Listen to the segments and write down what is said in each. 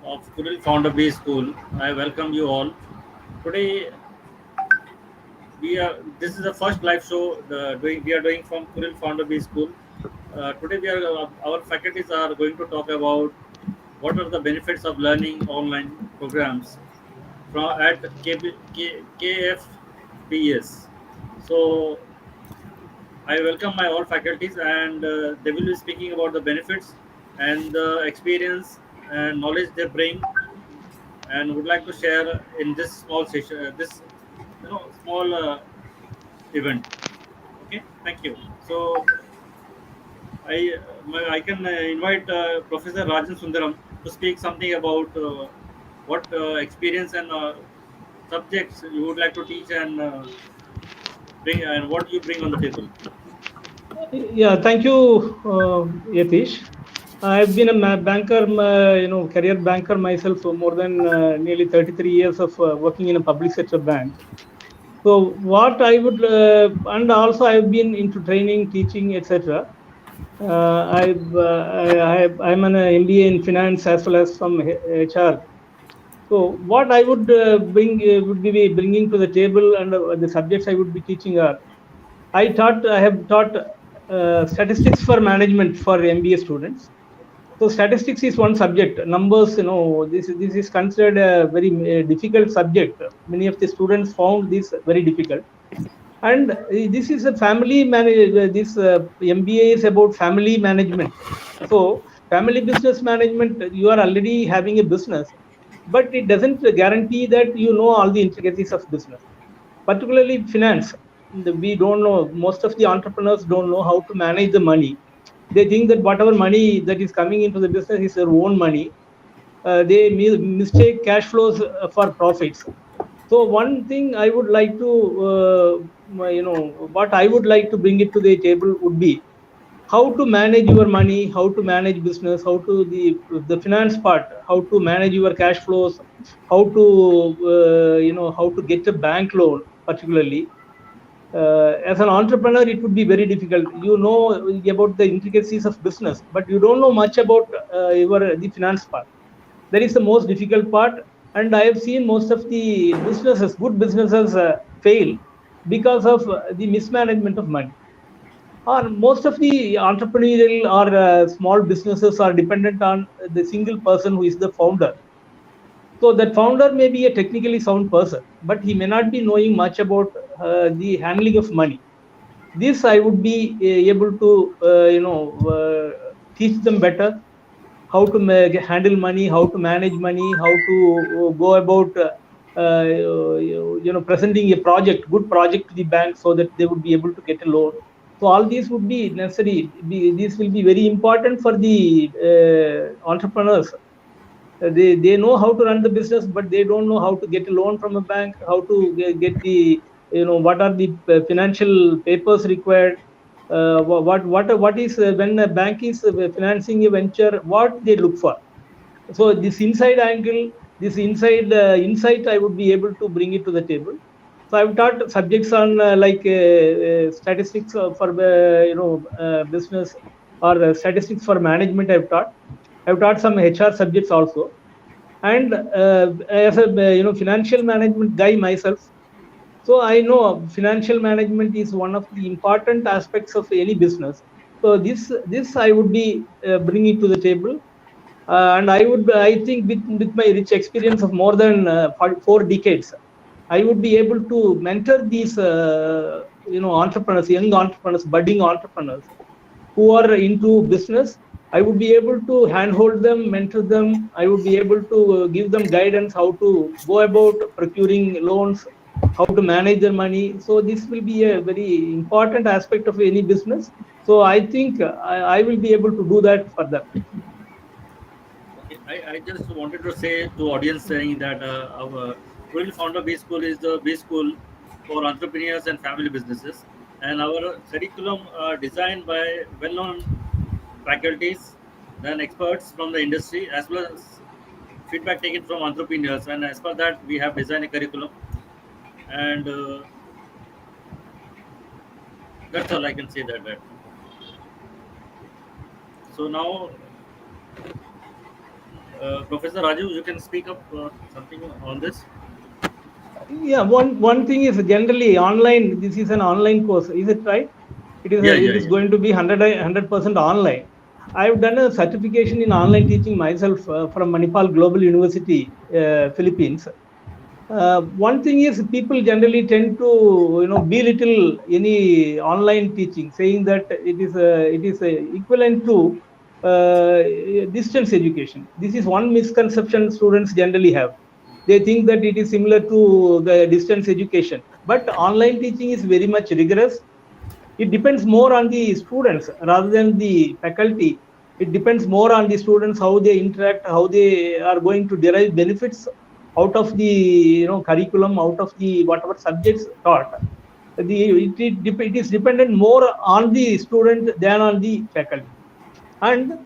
of Kuril Founder Base School. I welcome you all. Today this is the first live show we are doing from Kuril Founder Base School. Today our faculties are going to talk about what are the benefits of learning online programs from at KFBS. So I welcome my all faculties, and they will be speaking about the benefits and the experience and knowledge they bring, and would like to share in this small session, this small event. Okay, thank you. So I can invite Professor Rajan Sundaram to speak something about what experience and subjects you would like to teach and bring, and what you bring on the table. Yeah, thank you, Yatish. I've been a banker, career banker myself for more than nearly 33 years of working in a public sector bank. So what I would, and also I've been into training, teaching, etc. I'm an MBA in finance as well as some HR. So what I would would be bringing to the table, and the subjects I would be teaching are I have taught statistics for management for MBA students. So statistics is one subject. Numbers, this is considered a very difficult subject. Many of the students found this very difficult. And this is a family manage. This MBA is about family management. So family business management, you are already having a business, but it doesn't guarantee that you know all the intricacies of business, particularly finance. We don't know, most of the entrepreneurs don't know how to manage the money. They think that whatever money that is coming into the business is their own money. They mistake cash flows for profits. So one thing I would like to, what I would like to bring it to the table would be how to manage your money, how to manage business, how to the finance part, how to manage your cash flows, how to how to get a bank loan, particularly. As an entrepreneur, it would be very difficult. You know about the intricacies of business, but you don't know much about your the finance part. That is the most difficult part, and I have seen most of the businesses, good businesses, fail because of the mismanagement of money. Or most of the entrepreneurial or small businesses are dependent on the single person who is the founder. So that founder may be a technically sound person, but he may not be knowing much about the handling of money. This I would be able to teach them better how to handle money, how to manage money, how to go about presenting a good project to the bank so that they would be able to get a loan. So all these would be necessary. These will be very important for the entrepreneurs. They know how to run the business, but they don't know how to get a loan from a bank, how to get the what are the financial papers required, what is when a bank is financing a venture, what they look for. So this inside angle, this inside insight, I would be able to bring it to the table. So I've taught subjects on statistics for business, or statistics for management. I've taught some HR subjects also. And as a financial management guy myself, so I know financial management is one of the important aspects of any business. So this I would be bringing to the table. And I think with my rich experience of more than 4 decades, I would be able to mentor these entrepreneurs, young entrepreneurs, budding entrepreneurs who are into business. I would be able to handhold them, mentor them. I would be able to give them guidance how to go about procuring loans, how to manage their money. So this will be a very important aspect of any business. So I think I will be able to do that for them. Okay, I just wanted to say to audience saying that our Kuril Founder Base School is the base school for entrepreneurs and family businesses, and our curriculum designed by well-known faculties, then experts from the industry, as well as feedback taken from entrepreneurs. And as per that, we have designed a curriculum, and that's all I can say that. So now Professor Raju, you can speak up something on this. Yeah, one thing is generally online. This is an online course, is it right? Yeah, It yeah, is yeah. going to be 100% online. I've done a certification in online teaching myself from Manipal Global University, Philippines. One thing is people generally tend to belittle any online teaching, saying that it is equivalent to distance education. This is one misconception students generally have. They think that it is similar to the distance education, but online teaching is very much rigorous. It depends more on the students rather than the faculty. It depends more on the students, how they interact, how they are going to derive benefits out of the curriculum, out of the whatever subjects taught. It is dependent more on the student than on the faculty. And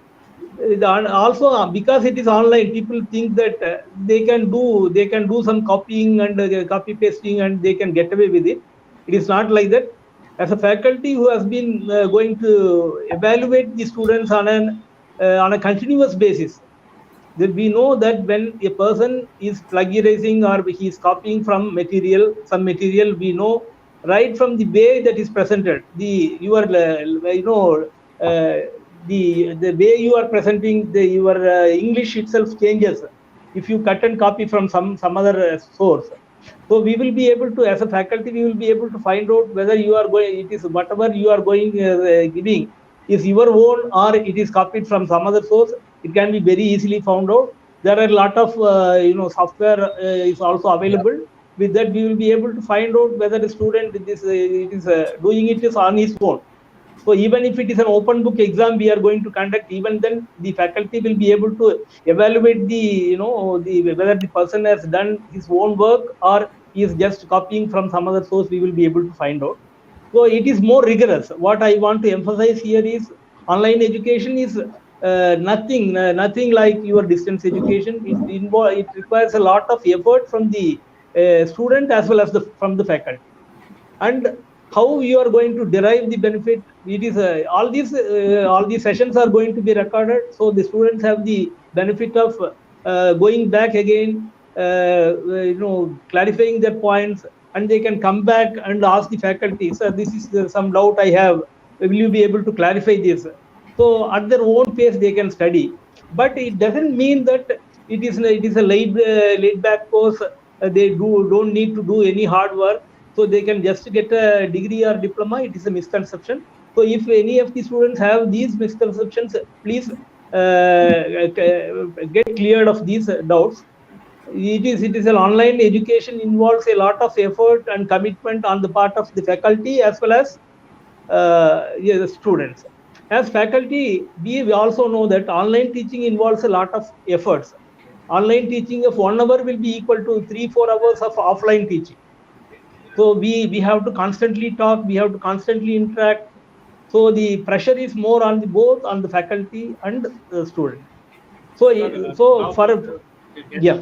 also because it is online, people think that they can do some copying and copy pasting and they can get away with it. It is not like that. As a faculty who has been going to evaluate the students on a continuous basis, that we know that when a person is plagiarizing or he is copying from some material, we know right from the way that is presented, the your uh, the way you are presenting your English itself changes if you cut and copy from some other source. So we will be able to, as a faculty, we will be able to find out whether you are going, it is whatever you are going giving is your own or it is copied from some other source. It can be very easily found out. There are a lot of software is also available. With that, we will be able to find out whether the student it is doing it is on his own. So even if it is an open book exam we are going to conduct, even then the faculty will be able to evaluate the the whether the person has done his own work or he is just copying from some other source. We will be able to find out. So it is more rigorous. What I want to emphasize here is online education is nothing like your distance education. It requires a lot of effort from the student as well as from the faculty. And how you are going to derive the benefit, it is all these sessions are going to be recorded, so the students have the benefit of going back again, clarifying their points, and they can come back and ask the faculty, sir, this is some doubt I have, will you be able to clarify this? So at their own pace they can study. But it doesn't mean that it is a laid back course. They don't need to do any hard work, so they can just get a degree or diploma. It is a misconception. So if any of the students have these misconceptions, please get cleared of these doubts. It is an online education, involves a lot of effort and commitment on the part of the faculty as well as yeah, the students. As faculty, we also know that online teaching involves a lot of efforts. Online teaching of 1 hour will be equal to 3-4 hours of offline teaching. So we have to constantly talk, we have to constantly interact. So the pressure is more on the both on the faculty and the student. So Sir, so now for yeah.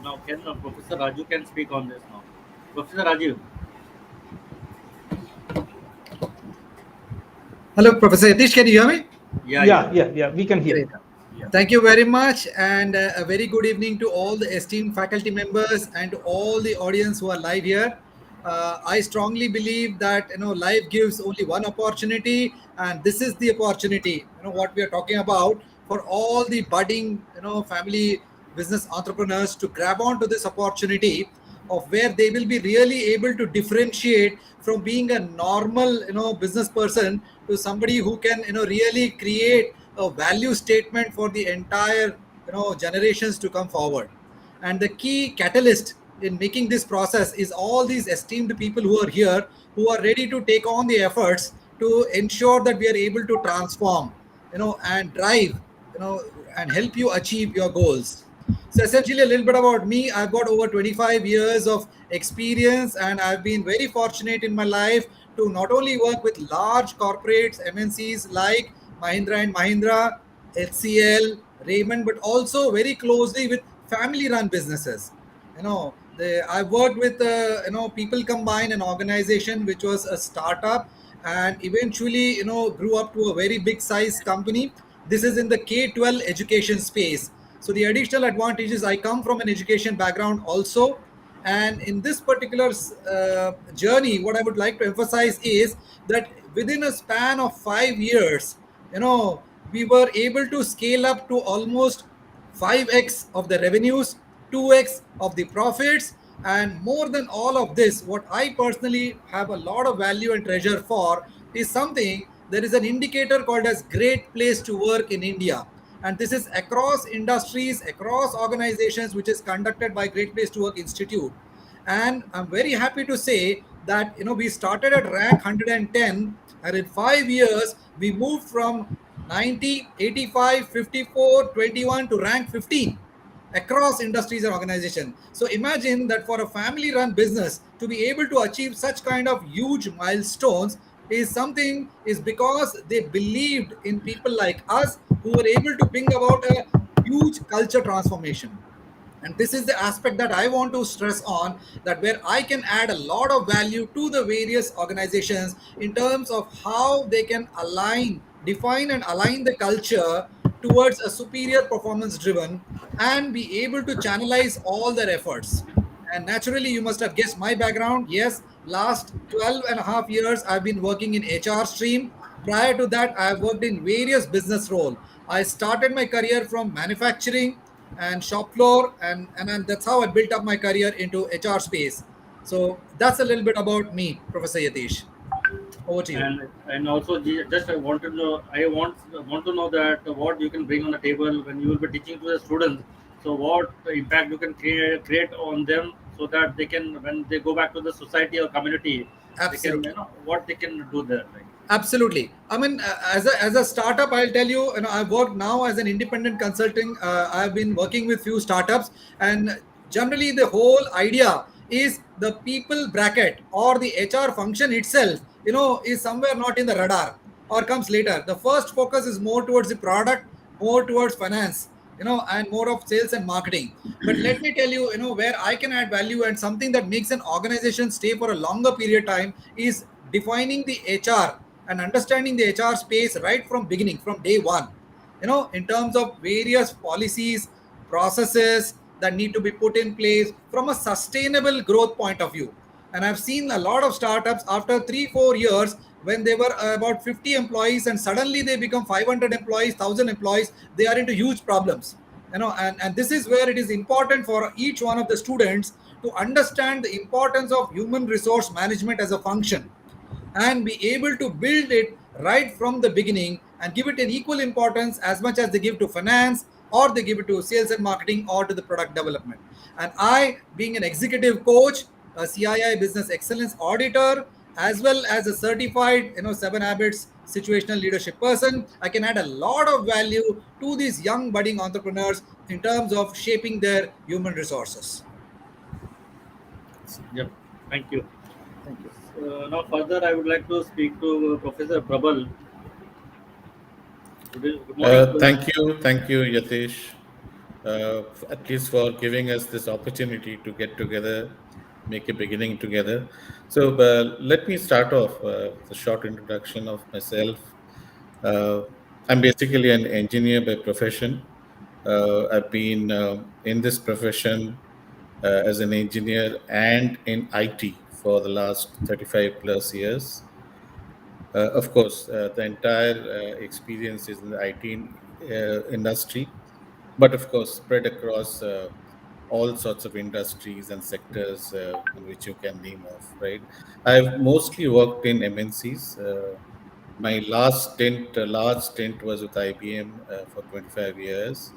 now can Professor Raju can speak on this now. Professor Raju. Hello, Professor Yatish, can you hear me? Yeah, yeah, Yeah, we can hear. Great. yeah. Thank you very much, and a very good evening to all the esteemed faculty members and to all the audience who are live here. I strongly believe that life gives only one opportunity, and this is the opportunity. What we are talking about for all the budding family business entrepreneurs to grab onto this opportunity of where they will be really able to differentiate from being a normal business person to somebody who can really create a value statement for the entire generations to come forward. And the key catalyst in making this process is all these esteemed people who are here, who are ready to take on the efforts to ensure that we are able to transform and drive and help you achieve your goals. So essentially, a little bit about me. I've got over 25 years of experience, and I've been very fortunate in my life to not only work with large corporates, MNCs like Mahindra and Mahindra, HCL, Raymond, but also very closely with family-run businesses. I worked with People Combine, an organization which was a startup, and eventually grew up to a very big size company. This is in the K-12 education space. So the additional advantage is I come from an education background also. And in this particular journey, what I would like to emphasize is that within a span of 5 years, we were able to scale up to almost 5x of the revenues, 2x of the profits, and more than all of this, what I personally have a lot of value and treasure for is something. There is an indicator called as Great Place to Work in India, and this is across industries, across organizations, which is conducted by Great Place to Work Institute. And I'm very happy to say that we started at rank 110, and in 5 years we moved from 90, 85, 54, 21 to rank 15 across industries and organizations. So imagine that for a family run business to be able to achieve such kind of huge milestones is because they believed in people like us who were able to bring about a huge culture transformation. And this is the aspect that I want to stress on, that where I can add a lot of value to the various organizations in terms of how they can define and align the culture towards a superior performance driven, and be able to channelize all their efforts. And naturally, you must have guessed my background. Yes, last 12 and a half years, I've been working in HR stream. Prior to that, I've worked in various business roles. I started my career from manufacturing and shop floor, and then that's how I built up my career into HR space. So that's a little bit about me, Professor Yatish. Over to you. And also just I want to know, I want to know that what you can bring on the table when you will be teaching to the students. So what impact you can create on them, so that they can, when they go back to the society or community, they can, Absolutely. what they can do there, like. Absolutely. I mean, as a startup, I'll tell you, I've worked now as an independent consulting. I've been working with few startups, and generally the whole idea is the people bracket or the HR function itself, is somewhere not in the radar or comes later. The first focus is more towards the product, more towards finance, and more of sales and marketing. But let me tell you, where I can add value and something that makes an organization stay for a longer period time is defining the HR and understanding the HR space right from beginning, from day one. In terms of various policies, processes that need to be put in place from a sustainable growth point of view. And I've seen a lot of startups after 3 4 years, when they were about 50 employees and suddenly they become 500 employees, 1,000 employees, they are into huge problems. And this is where it is important for each one of the students to understand the importance of human resource management as a function, and be able to build it right from the beginning and give it an equal importance as much as they give to finance, or they give it to sales and marketing, or to the product development. And I, being an executive coach, a CII business excellence auditor, as well as a certified 7 habits situational leadership person, I can add a lot of value to these young budding entrepreneurs in terms of shaping their human resources. Yep. Thank you. Thank you. Now further, I would like to speak to Professor Prabal. Good morning. Thank you, Yatish, at least for giving us this opportunity to get together, make a beginning together. So let me start off with a short introduction of myself. Uh, I'm basically an engineer by profession. I've been in this profession as an engineer and in IT for the last 35 plus years. Of course, the entire experience is in the IT industry, but of course, spread across all sorts of industries and sectors in which you can name off, right? I've mostly worked in MNCs. My large stint was with IBM for 25 years.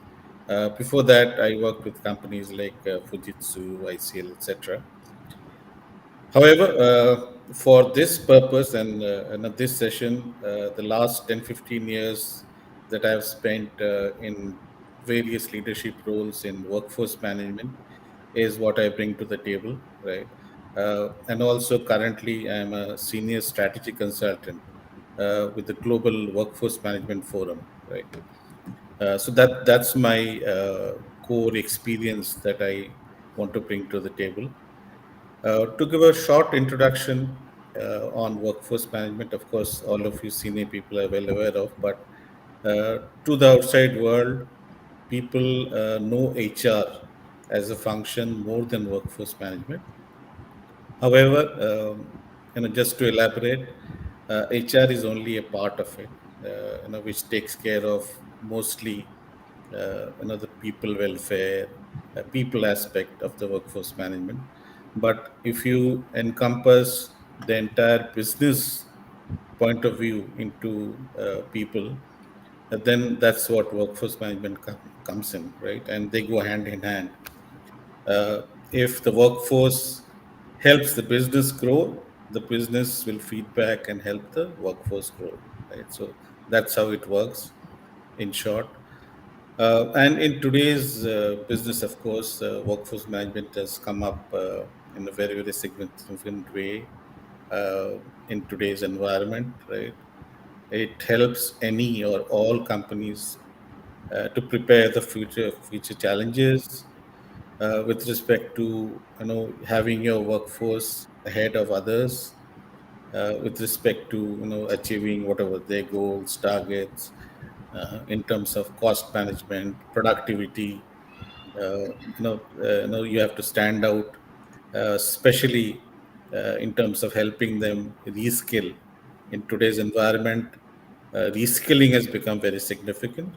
Before that, I worked with companies like Fujitsu, ICL, etc. However, for this purpose and this session, the last 10, 15 years that I've spent in various leadership roles in workforce management is what I bring to the table, right? And also, currently, I'm a senior strategy consultant with the Global Workforce Management Forum, right? So that's my core experience that I want to bring to the table. To give a short introduction on workforce management, of course, all of you senior people are well aware of, but to the outside world, people know HR as a function more than workforce management. However, just to elaborate, HR is only a part of it, which takes care of mostly, the people welfare, people aspect of the workforce management. But if you encompass the entire business point of view into people, then that's what workforce management comes in, right? And they go hand in hand. Uh, if the workforce helps the business grow, the business will feedback and help the workforce grow, right? So that's how it works in short. And in today's business, of course, workforce management has come up in a very, very significant way uh, in today's environment, right? It helps any or all companies to prepare the future challenges with respect to having your workforce ahead of others, with respect to achieving whatever their goals, targets, in terms of cost management, productivity. You have to stand out, especially in terms of helping them reskill. In today's environment, reskilling has become very significant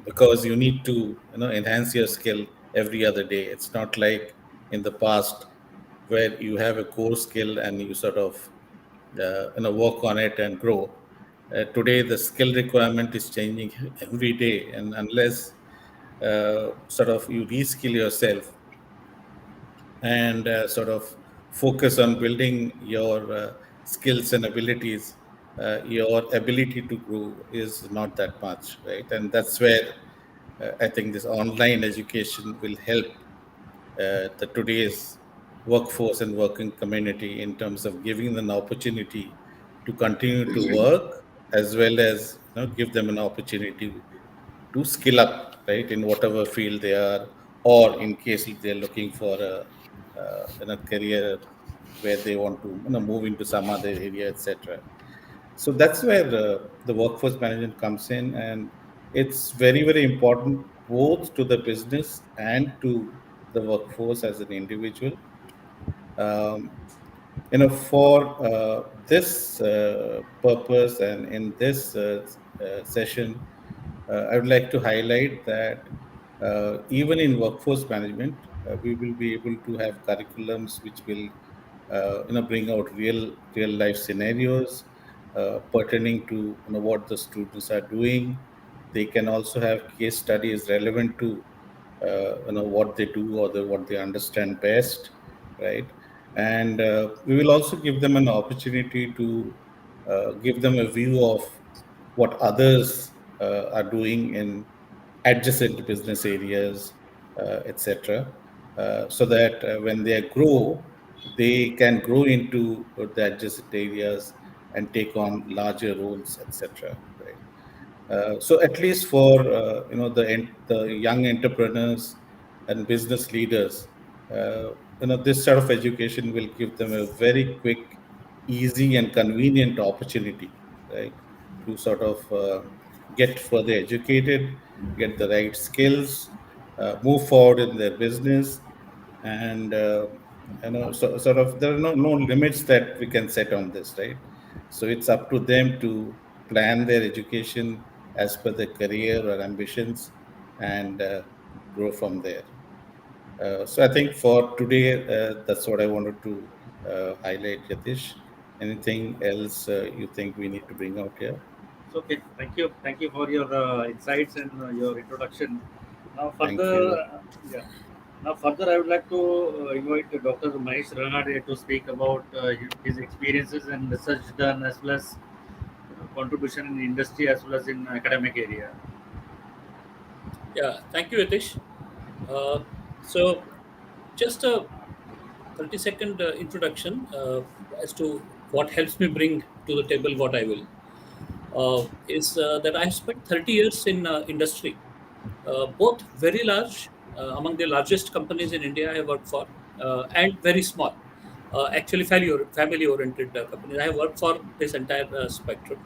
because you need to enhance your skill every other day. It's not like in the past where you have a core skill and you sort of work on it and grow. Today the skill requirement is changing every day, and unless sort of you reskill yourself and sort of focus on building your skills and abilities, your ability to grow is not that much, right? And that's where I think this online education will help the today's workforce and working community in terms of giving them an opportunity to continue to work, as well as give them an opportunity to skill up, right, in whatever field they are, or in case if they're looking for a career where they want to move into some other area, etc. So that's where the workforce management comes in, and it's very, very important both to the business and to the workforce as an individual. Um, for this purpose and in this session, I would like to highlight that even in workforce management, we will be able to have curriculums which will bring out real life scenarios pertaining to what the students are doing. They can also have case studies relevant to what they do or what they understand best, right? And we will also give them an opportunity to give them a view of what others are doing in adjacent business areas, etc., so that when they grow, they can grow into the adjacent areas and take on larger roles, etc. Right. So at least for the young entrepreneurs and business leaders, this sort of education will give them a very quick, easy, and convenient opportunity, right, to sort of get further educated, get the right skills, move forward in their business, and sort of there are no limits that we can set on this, right? So it's up to them to plan their education as per their career or ambitions, and grow from there. So I think for today, that's what I wanted to highlight, Yatish. Anything else you think we need to bring out here? It's okay. Thank you for your insights and your introduction. Now, Thank further, you. yeah. Now, further, I would like to invite Dr. Mahesh Ranade to speak about his experiences and research done, as well as contribution in industry as well as in academic area. Yeah, thank you, Yatish. Uh, so, just a 30-second introduction as to what helps me bring to the table what I will. Is that I've spent 30 years in industry, both very large, among the largest companies in India I have worked for, and very small, actually family oriented companies. I have worked for this entire spectrum.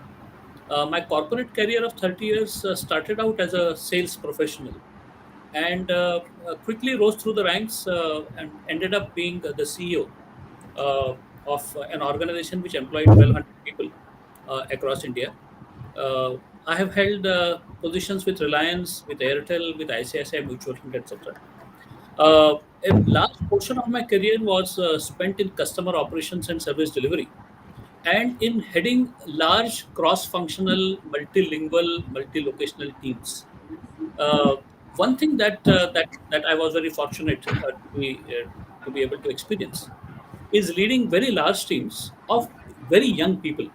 My corporate career of 30 years started out as a sales professional, and quickly rose through the ranks and ended up being the CEO of an organization which employed 1,200 people across India. Uh, I have held positions with Reliance, with Airtel, with ICICI Mutual Fund, etc. A large portion of my career was spent in customer operations and service delivery, and in heading large cross-functional, multilingual, multi-locational teams. Uh, One thing that I was very fortunate to be able to experience is leading very large teams of very young people,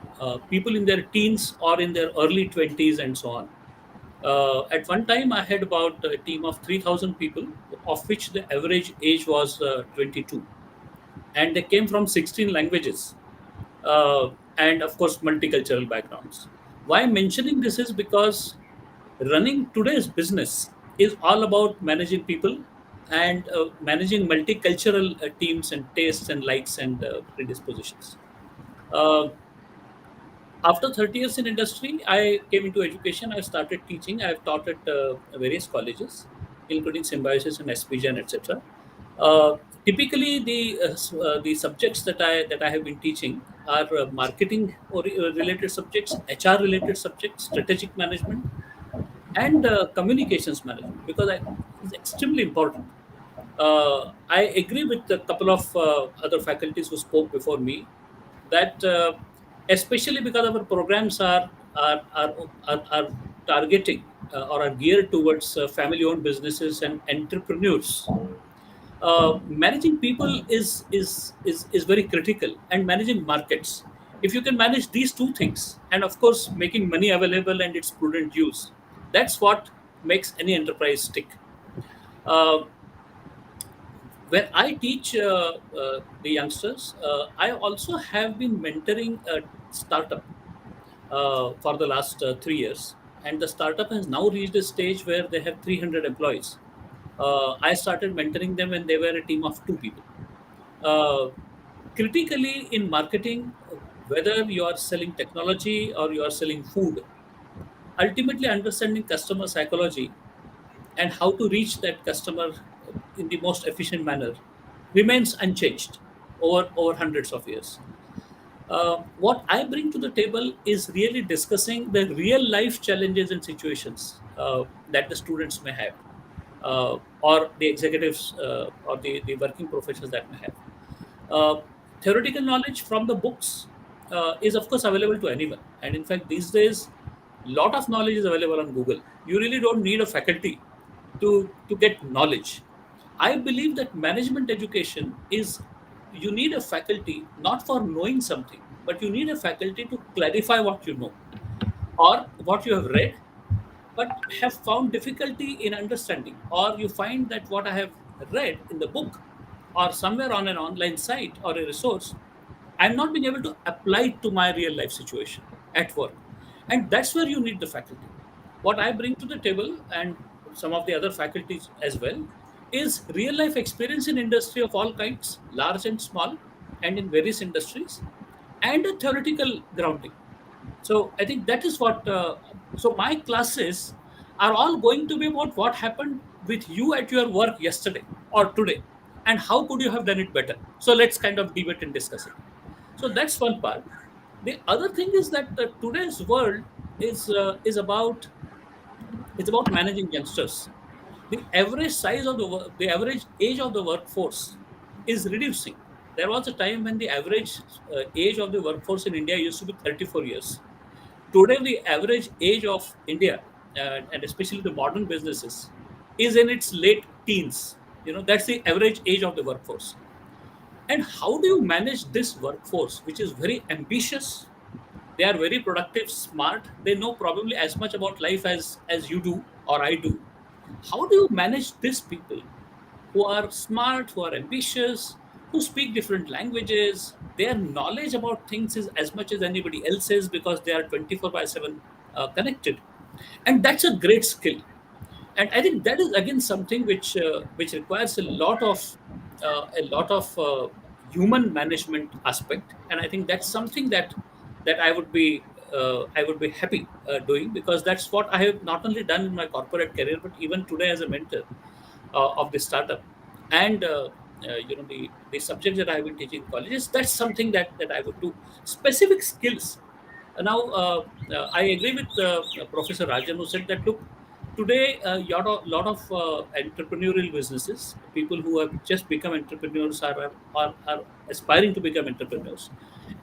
people in their teens or in their early 20s and so on. At one time, I had about a team of 3,000 people, of which the average age was 22, and they came from 16 languages, uh, and of course multicultural backgrounds. Why I'm mentioning this is because running today's business is all about managing people and managing multicultural teams and tastes and likes and predispositions. Uh, After 30 years in industry, I came into education. I started teaching. I've taught at various colleges, including Symbiosis and SPGen, etc. Typically, the subjects that I have been teaching are marketing or related subjects, HR related subjects, strategic management, and communications management, because it's extremely important. I agree with a couple of other faculties who spoke before me that, especially because our programs are targeting or are geared towards family-owned businesses and entrepreneurs. Managing people is very critical, and managing markets. If you can manage these two things, and of course making money available and its prudent use, that's what makes any enterprise tick. Uh, when I teach the youngsters, I also have been mentoring a startup for the last 3 years, and the startup has now reached a stage where they have 300 employees. I started mentoring them when they were a team of two people. Uh, Critically in marketing, whether you are selling technology or you are selling food, ultimately understanding customer psychology and how to reach that customer in the most efficient manner remains unchanged over hundreds of years. What I bring to the table is really discussing the real life challenges and situations that the students may have, or the executives or the working professionals that may have. Uh, Theoretical knowledge from the books is, of course, available to anyone. And in fact, these days, lot of knowledge is available on Google. You really don't need a faculty to get knowledge. I believe that management education is, you need a faculty not for knowing something, but you need a faculty to clarify what you know or what you have read but have found difficulty in understanding, or you find that what I have read in the book or somewhere on an online site or a resource, I'm not being able to apply it to my real life situation at work. And that's where you need the faculty. What I bring to the table, and some of the other faculties as well, is real life experience in industry of all kinds, large and small, and in various industries, and a theoretical grounding. So I think that is what. So my classes are all going to be about what happened with you at your work yesterday or today, and how could you have done it better. So let's kind of debate and discuss it. So that's one part. The other thing is that today's world is about, it's about managing youngsters. The average age of the workforce is reducing. There was a time when the average age of the workforce in India used to be 34 years. Today, the average age of India, and especially the modern businesses, is in its late teens. That's the average age of the workforce. And how do you manage this workforce, which is very ambitious? They are very productive, smart. They know probably as much about life as you do or I do. How do you manage these people who are smart, who are ambitious, who speak different languages? Their knowledge about things is as much as anybody else's because they are 24 by 7 connected. And that's a great skill. And I think that is again something which requires a lot of human management aspect. And I think that's something that I would be I would be happy doing, because that's what I have not only done in my corporate career, but even today as a mentor of the startup. And the subject that I have been teaching in colleges, that's something that I would do. Specific skills. Now, I agree with Professor Rajan, who said that, look, today a lot of entrepreneurial businesses, people who have just become entrepreneurs are aspiring to become entrepreneurs,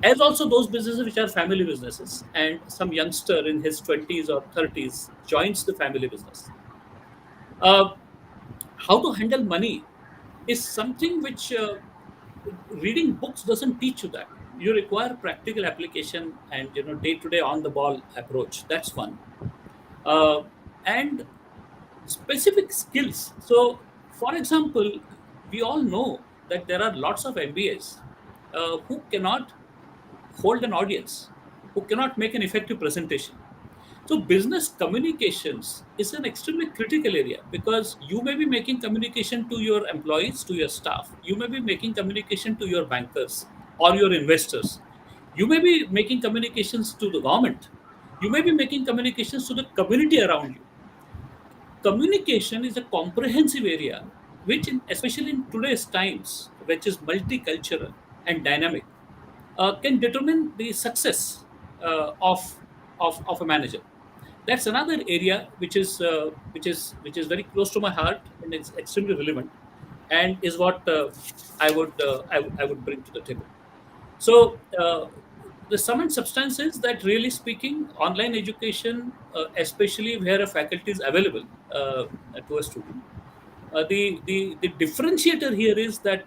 as also those businesses which are family businesses, and some youngster in his 20s or 30s joins the family business. Uh, how to handle money is something which reading books doesn't teach you. That you require practical application and day to day on the ball approach. That's one. And specific skills. So, for example, we all know that there are lots of MBAs who cannot hold an audience, who cannot make an effective presentation. So, business communications is an extremely critical area, because you may be making communication to your employees, to your staff, you may be making communication to your bankers or your investors, you may be making communications to the government, you may be making communications to the community around you. Communication is a comprehensive area which, especially in today's times, which is multicultural and dynamic, can determine the success of a manager. That's another area which is very close to my heart, and it's extremely relevant, and is what I would bring to the table. So, the sum and substance is that, really speaking, online education, especially where a faculty is available to a student, the differentiator here is that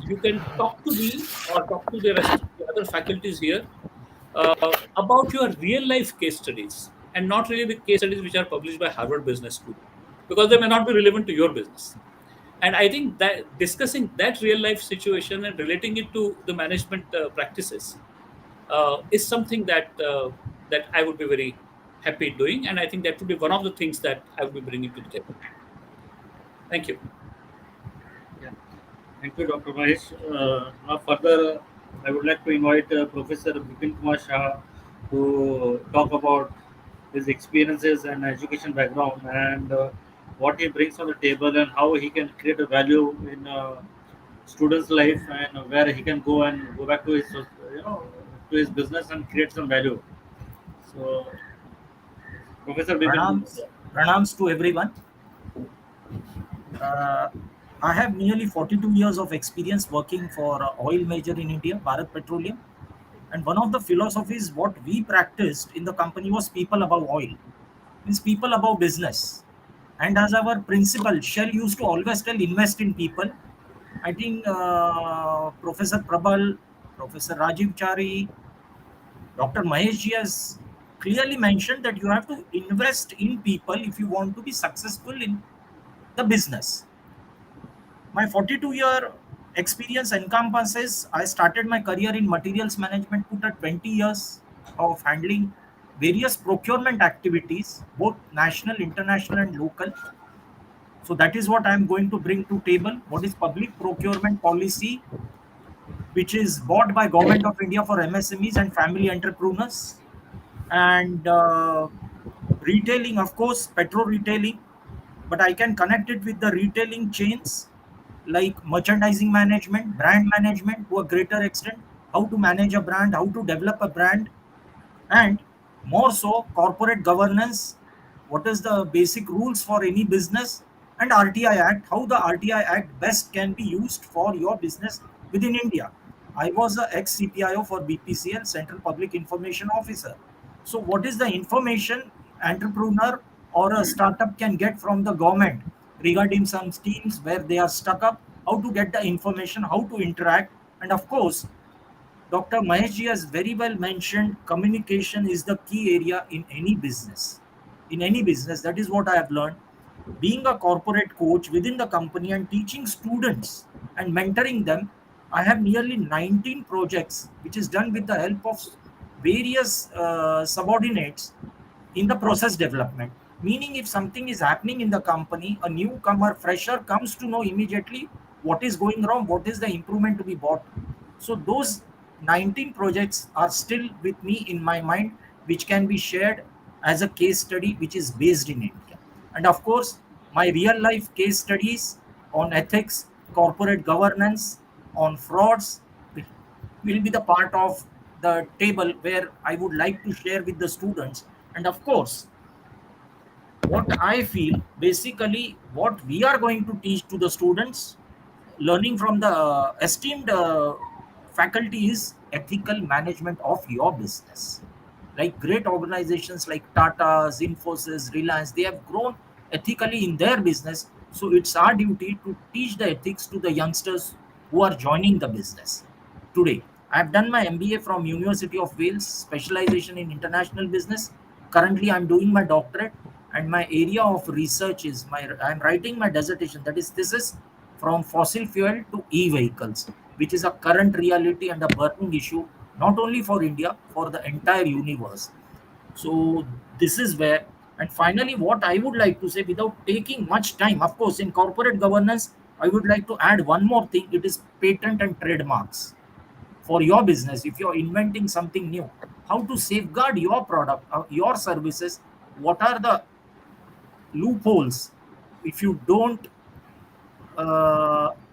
you can talk to me or talk to the rest the other faculties here about your real life case studies, and not really the case studies which are published by Harvard Business School, because they may not be relevant to your business. And I think that discussing that real life situation and relating it to the management practices is something that I would be very happy doing, and I think that would be one of the things that I would be bringing to the table. Thank you. Yeah. Thank you, Dr. Mahesh. Now, further, I would like to invite Professor Bipin Kumar Shah to talk about his experiences and education background, and what he brings on the table, and how he can create a value in student's life, and where he can go and go back to his to his business and create some value. So, Professor Bipin Kumar. Pranams, pranams to everyone. Uh, I have nearly 42 years of experience working for oil major in India, Bharat Petroleum. And one of the philosophies what we practiced in the company was people above oil, means people above business. And as our principal, Shell used to always tell invest in people. I think Professor Prabal, Professor Rajiv Chari, Dr. Mahesh ji has clearly mentioned that you have to invest in people if you want to be successful in the business. My 42-year experience encompasses I started my career in materials management, put at 20 years of handling various procurement activities, both national, international, and local. So that is what I am going to bring to table. What is public procurement policy, which is bought by Government of India for MSMEs and family entrepreneurs, and retailing, of course, petrol retailing, but I can connect it with the retailing chains like merchandising management, brand management to a greater extent, how to manage a brand, how to develop a brand, and more so corporate governance, what is the basic rules for any business, and RTI Act, how the RTI Act best can be used for your business within India. I was a ex CPIO for BPCL, Central Public Information Officer. So what is the information entrepreneur or a startup can get from the government regarding some schemes where they are stuck up, how to get the information, how to interact, and of course Dr. Maheshji has very well mentioned communication is the key area in any business. In any business, that is what I have learned. Being a corporate coach within the company and teaching students and mentoring them, I have nearly 19 projects, which is done with the help of various subordinates in the process development. Meaning, if something is happening in the company, a newcomer, fresher comes to know immediately what is going wrong, what is the improvement to be brought. So those 19 projects are still with me in my mind. which can be shared as a case study which is based in India. And of course, my real life case studies on ethics, corporate governance, on frauds will be the part of the table where I would like to share with the students. And of course, what I feel basically what we are going to teach to the students, learning from the esteemed faculty, is ethical management of your business. Like great organizations like Tata's, Infosys, Reliance, they have grown ethically in their business. So it's our duty to teach the ethics to the youngsters who are joining the business today. I've done my MBA from University of Wales, specialization in international business. Currently, I'm doing my doctorate, and my area of research is I'm writing my dissertation, that is thesis, from fossil fuel to e-vehicles, which is a current reality and a burning issue not only for India, for the entire universe. So this is where, and finally, what I would like to say without taking much time, of course, in corporate governance, I would like to add one more thing. It is patent and trademarks for your business. If you're inventing something new, how to safeguard your product, your services, what are the loopholes if you don't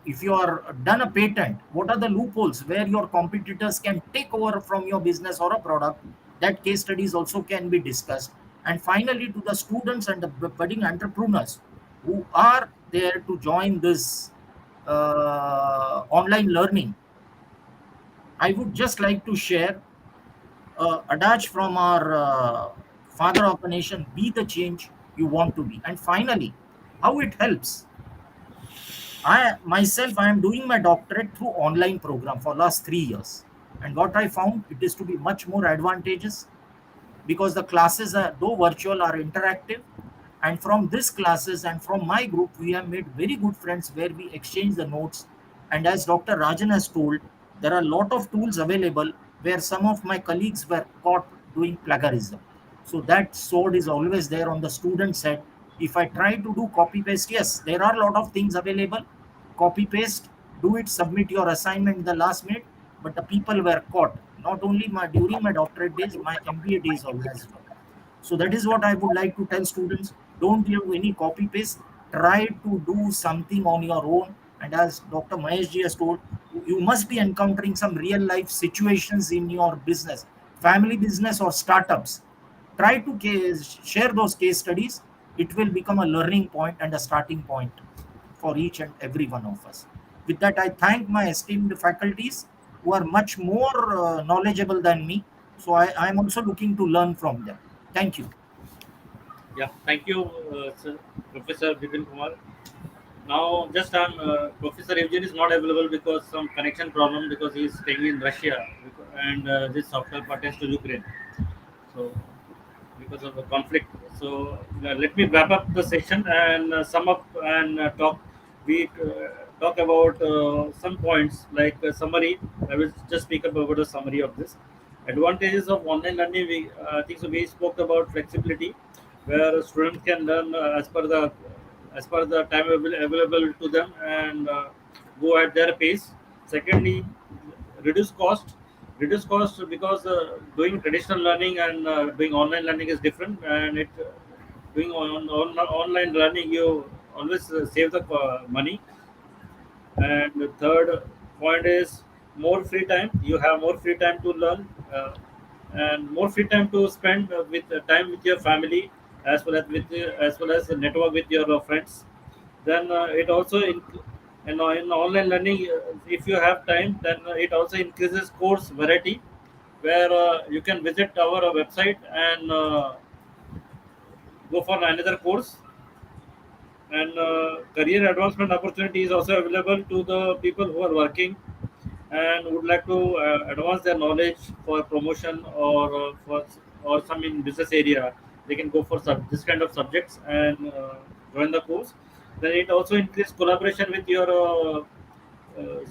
if you are done a patent, what are the loopholes where your competitors can take over from your business or a product? That case studies also can be discussed. And finally, to the students and the budding entrepreneurs who are there to join this online learning, I would just like to share adage from our father of the nation: be the change you want to be. And finally, how it helps. I myself, I am doing my doctorate through online program for last 3 years, and what I found, it is to be much more advantageous because the classes are, though virtual, are interactive. And from these classes and from my group, we have made very good friends where we exchange the notes. And as Dr. Rajan has told, there are a lot of tools available where some of my colleagues were caught doing plagiarism. So that sword is always there on the student's head. If I try to do copy paste, yes, there are a lot of things available. Copy paste, do it, submit your assignment in the last minute. But the people were caught, not only my during my doctorate days, my MBA days also as well. So that is what I would like to tell students. Don't do any copy paste. Try to do something on your own. And as Dr. Mahesh ji has told, you must be encountering some real life situations in your business, family business or startups. Try to share those case studies. It will become a learning point and a starting point for each and every one of us. With that, I thank my esteemed faculties who are much more knowledgeable than me. So I am also looking to learn from them. Thank you. Yeah, thank you, sir, Professor Vipin Kumar. Now, just Professor Evgen is not available because some connection problem because he is staying in Russia and this software pertains to Ukraine. So, because of the conflict. So, let me wrap up the session and sum up and talk. We talk about some points like summary. I will just speak up about a summary of this. Advantages of online learning. We I think so. We spoke about flexibility, where students can learn as per the time available to them and go at their pace. Secondly, reduce cost. Reduce cost because doing traditional learning and doing online learning is different, and it doing online learning you always save the money. And the third point is more free time. You have more free time to learn and more free time to spend with time with your family as well as network with your friends. Then it also in online learning, if you have time, then it also increases course variety, where you can visit our website and go for another course. And career advancement opportunity is also available to the people who are working and would like to advance their knowledge for promotion or some in business area. They can go for this kind of subjects and join the course. Then it also increases collaboration with your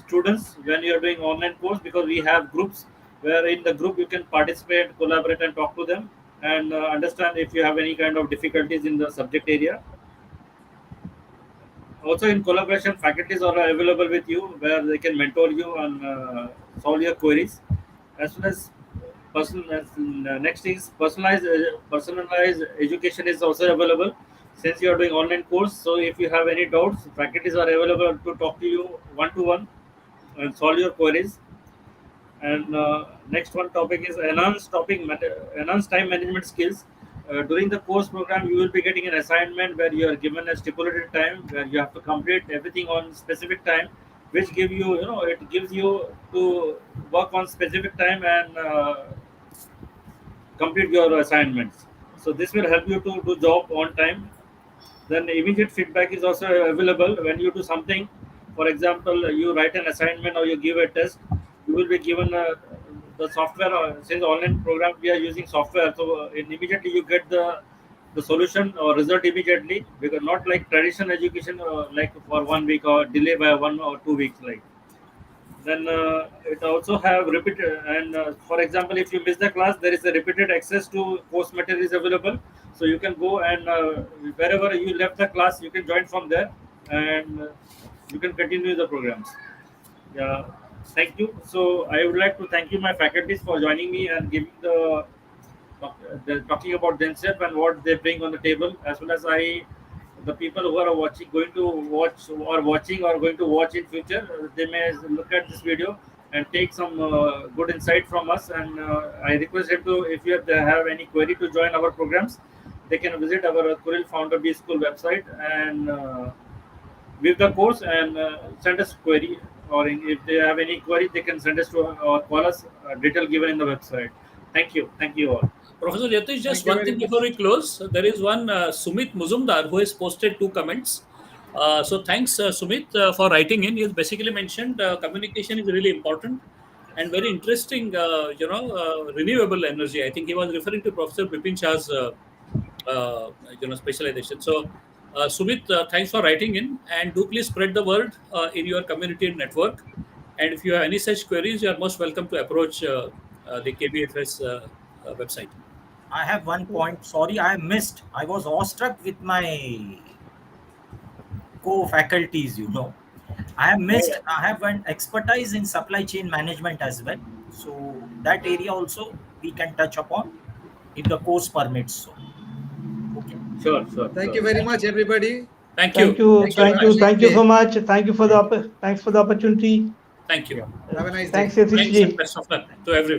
students when you are doing online course, because we have groups where in the group you can participate, collaborate, and talk to them and understand if you have any kind of difficulties in the subject area. Also, in collaboration, faculties are available with you where they can mentor you and solve your queries, as well as Next is personalized education is also available. Since you are doing online course, so if you have any doubts, faculties are available to talk to you one to one and solve your queries. And next one topic is enhanced time management skills. During the course program, you will be getting an assignment where you are given a stipulated time where you have to complete everything on specific time, which give you, it gives you to work on specific time and complete your assignments. So this will help you to do job on time. Then immediate feedback is also available when you do something. For example, you write an assignment or you give a test, you will be given the software. Since online program we are using software, so immediately you get the solution or result immediately, because not like traditional education, like for 1 week or delay by 1 or 2 weeks like. Then it also have repeat, and for example, if you miss the class, there is a repeated access to course material is available, so you can go and wherever you left the class, you can join from there, and you can continue the programs. Yeah, thank you. So I would like to thank you, my faculties, for joining me and giving they're talking about themselves and what they bring on the table, as well as the people who are watching, going to watch or watching or going to watch in future, they may look at this video and take some good insight from us. And I request them to, if you they have any query to join our programs, they can visit our Kuril Founder B School website and view the course and send us query. Or if they have any query, they can send us to or call us. Detail given in the website. Thank you all. Professor Yatish, just Thank you one very thing much. before we close. There is one Sumit Muzumdar who has posted 2 comments. So thanks, Sumit, for writing in. He has basically mentioned communication is really important and very interesting, renewable energy. I think he was referring to Professor Bipin Shah's, specialization. So, Sumit, thanks for writing in, and do please spread the word in your community and network. And if you have any such queries, you are most welcome to approach the KBFS website. I have one point. Sorry, I missed. I was awestruck with my co-faculties. I have Yeah, missed. yeah. I have an expertise in supply chain management as well. So that area also we can touch upon if the course permits. So okay. Sure, sure, Thank sure. you very Thank you. much, everybody. Thank Thank you. you, Thanks very Have thank a you, much. nice thank you day. so much. Thank you for Thank thanks for the opportunity. Thank you. you. Have a nice Thanks, day. Yatish Thanks and ji. best of luck to everyone.